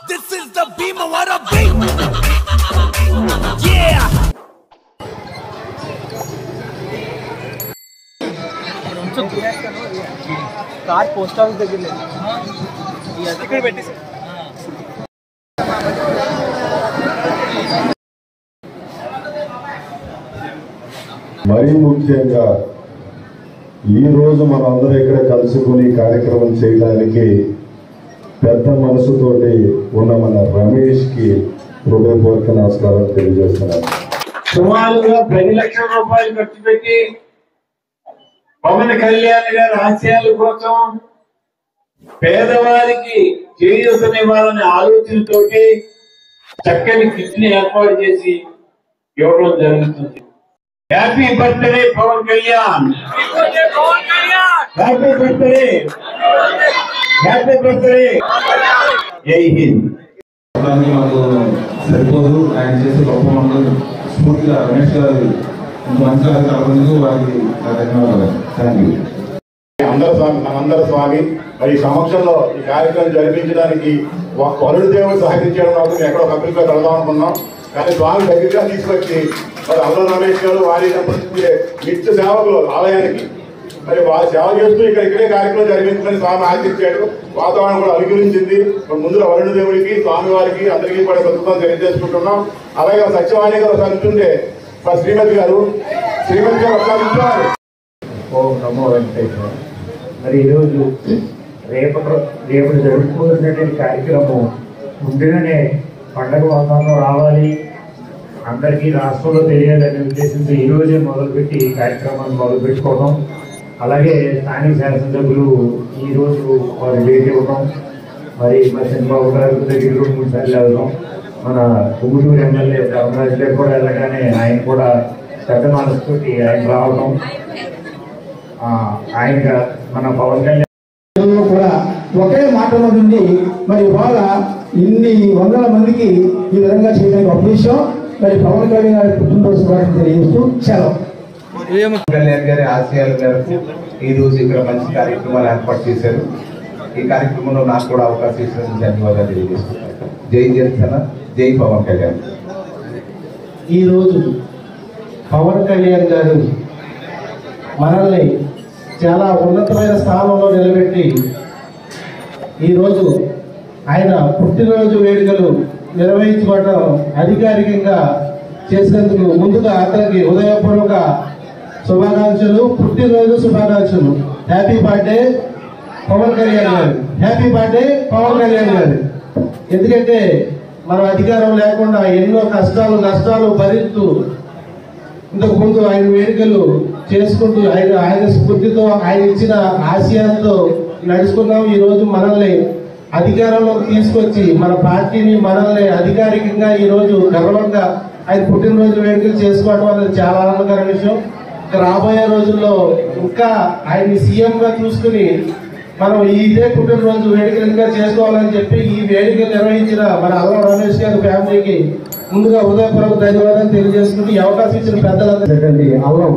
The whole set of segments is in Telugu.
This is the Bhima what a beat. Yeah. Car post house దగ్గర లేదు ఇక్కడ పెట్టేసి మరీ ముఖ్యంగా ఈ రోజు మనం అందరం ఇక్కడ కలుసుకొని కార్యక్రమం చేయడానికి పెద్ద మనసుతోటి ఉన్న మన రమేష్ కి హృదయపూర్వక నమస్కారం తెలియజేస్తున్నాను. సుమారుగా 10 లక్షల రూపాయలు ఖర్చు పెట్టి పవన్ కళ్యాణ్ గారి ఆశయాల కోసం పేదవారికి చేయూతనివ్వాలనే ఆలోచనతోటి చక్కని కిట్ని ఏర్పాటు చేసి ఇవ్వడం జరుగుతుంది. Happy birthday Pawan Kalyan, happy birthday, happy birthday. జై హింద్. మాకు సరిపోదు, ఆయన చేసే గొప్ప మనకు స్ఫూర్తిగా రమేష్ గారు మంచిగా కలపందుకు వారికి ధన్యవాదాలు. Thank you. అందరు స్వామి మరి సమక్షంలో ఈ కార్యక్రమం జరిపించడానికి వరుణ దేవుడు సహకరించడం నాకు ఎక్కడో కంపెనీలో కడదాం అనుకున్నాం. కానీ స్వామి దగ్గరగా తీసుకొచ్చి మరి అల్ల రమేష్ గారు వారి నిత్య సేవకులు ఆలయానికి మరి వారు సేవ చేస్తూ ఇక్కడే కార్యక్రమం జరిపించుకొని స్వామి ఆశించాడు. వాతావరణం కూడా అనుకూలించింది. ముందుగా వరుణ దేవుడికి స్వామి వారికి అందరికీ కూడా కృతజ్ఞతలు తెలియజేసుకుంటున్నాం. అలాగే సత్యవాణి గారు సరిచుండే శ్రీమతి గారు ఒకసారి ఓం నమో వెంకటేశ్వర. మరి ఈరోజు రేపు జరుపుకుంటున్నటువంటి కార్యక్రమం ముందుగానే పండగ వాతావరణం రావాలి, అందరికీ రాష్ట్రంలో తెలియాలనే ఉద్దేశంతో ఈరోజే మొదలుపెట్టి ఈ కార్యక్రమాన్ని మొదలుపెట్టుకోవడం. అలాగే స్థానిక శాసనసభ్యులు ఈరోజు వారు లేట్ ఇవ్వడం, మరి మా చంద్రబాబు గారి దగ్గర 2-3 సార్లు వెళ్ళడం, మన గుంటూరు ఎమ్మెల్యే ధర్మరాజు గారు కూడా వెళ్ళగానే ఆయన కూడా పెద్ద మనసుతోటి ఆయన రావడం, ఆయన మన పవన్ కళ్యాణ్ కూడా ఒకే మాటలో నుండి మరి ఇవాళ ఇన్ని వందల మందికి ఈ విధంగా చేయడానికి ఒక విషయం. మరి పవన్ కళ్యాణ్ గారి పుట్టినరోజు శుభాకాంక్షలు తెలియజేస్తూ సెలవు. కళ్యాణ్ గారి ఆశయాల మేరకు ఈ రోజు ఇక్కడ మంచి కార్యక్రమాలు ఏర్పాటు చేశారు. ఈ కార్యక్రమంలో నాకు కూడా అవకాశం ఇచ్చినందుకు ధన్యవాదాలు తెలియజేస్తున్నాను. జై జనసేన, జై పవన్ కళ్యాణ్. ఈరోజు పవన్ కళ్యాణ్ గారు మనల్ని చాలా ఉన్నతమైన స్థానంలో నిలబెట్టి ఈరోజు ఆయన పుట్టినరోజు వేడుకలు నిర్వహించుకోవడం అధికారికంగా చేసినందుకు ముందుగా అతనికి హృదయపూర్వక శుభాకాంక్షలు, పుట్టినరోజు శుభాకాంక్షలు. హ్యాపీ బర్త్డే పవన్ కళ్యాణ్ గారు, హ్యాపీ బర్త్డే పవన్ కళ్యాణ్ గారు. ఎందుకంటే మనం అధికారం లేకుండా ఎన్నో నష్టాలు భరిస్తూ ఇంతకు ముందు ఆయన వేడుకలు చేసుకుంటూ ఆయన స్ఫూర్తితో ఆయన ఇచ్చిన ఆశయాలతో నడుచుకున్నాం. ఈ రోజు మనల్ని అధికారంలోకి తీసుకొచ్చి మన పార్టీని మనల్ని అధికారికంగా ఈ రోజు గర్వంగా ఆయన పుట్టినరోజు వేడుకలు చేసుకోవడం అనేది చాలా ఆనందకర విషయం. రాబోయే రోజుల్లో ఇంకా ఆయన సీఎం గా చూసుకుని మనం ఇదే పుట్టినరోజు వేడుకలుగా చేసుకోవాలని చెప్పి ఈ వేడుకలు నిర్వహించిన మన అల్లం రమేష్ గారి ఫ్యామిలీకి ముందుగా హృదయపూర్వక ధన్యవాదాలు తెలియజేసుకుంటూ ఈ అవకాశం ఇచ్చిన పెద్దలందరికీ అల్లం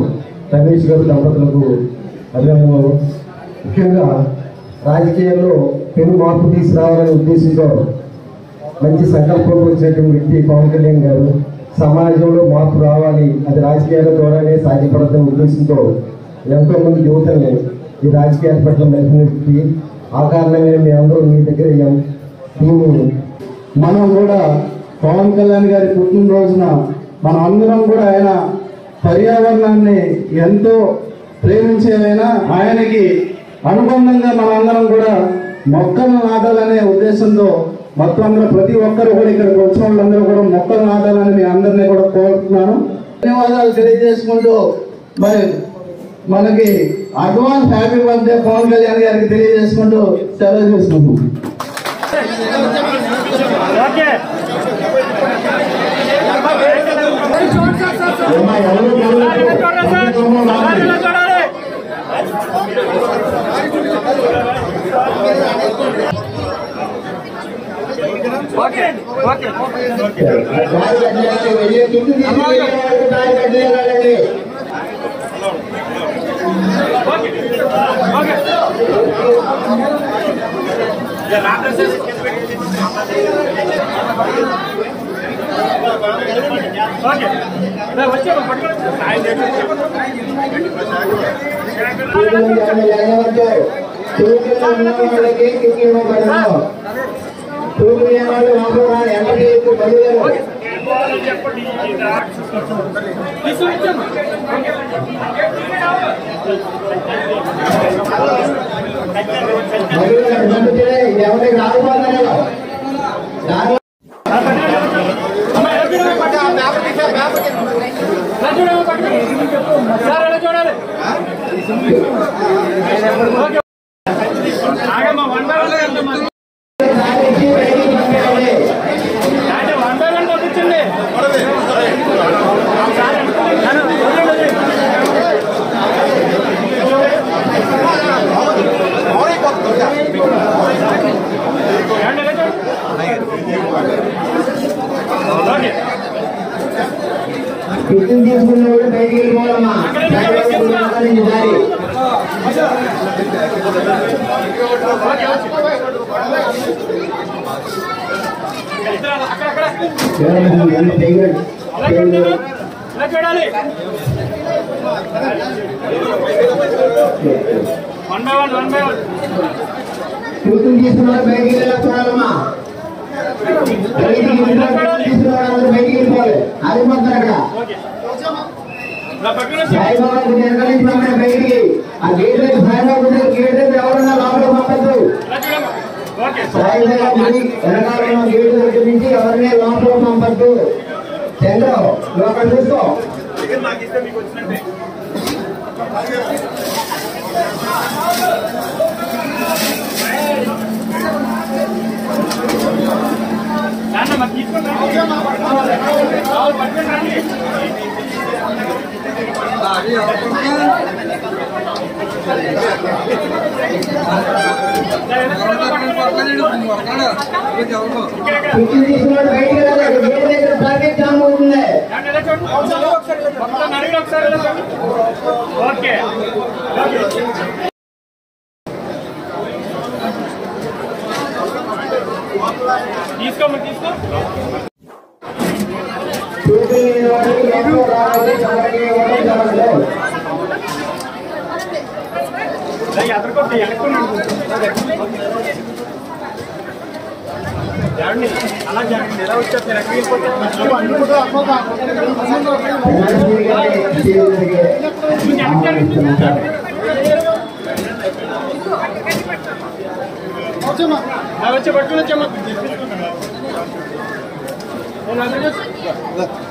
రమేష్ గారు దంపతులకు అభినందనలు. ముఖ్యంగా రాజకీయాల్లో పెను మార్పు తీసుకురావాలనే ఉద్దేశంతో మంచి సంకల్పం వచ్చినటువంటి వ్యక్తి పవన్ కళ్యాణ్ గారు. సమాజంలో మార్పు రావాలి, అది రాజకీయాల ద్వారానే సాధ్యపడుతున్న ఉద్దేశంతో ఎంతో మంది యువతని ఈ రాజకీయాల పట్ల మెలిపిన వ్యక్తి. ఆ కారణంగా మేమందరూ మీ దగ్గర మనం కూడా పవన్ కళ్యాణ్ గారి పుట్టినరోజున మనం అందరం కూడా ఆయన పర్యావరణాన్ని ఎంతో ప్రేమించేవైనా ఆయనకి అనుబంధంగా మనందరం కూడా మొక్కలు నాటాలనే ఉద్దేశంతో మొత్తం అందరూ ప్రతి ఒక్కరు కూడా ఇక్కడికి వచ్చిన వాళ్ళందరూ కూడా మొక్కలు నాటాలని మీ అందరినీ కూడా కోరుతున్నాను. ధన్యవాదాలు తెలియజేసుకుంటూ మరి మనకి advance happy birthday Pawan Kalyan గారికి తెలియజేసుకుంటూ సెలవు చేసుకుంటున్నాం.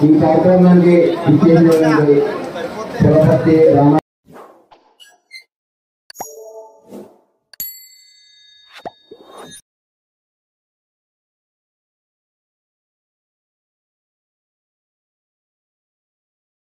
ఈ కార్యక్రమానికి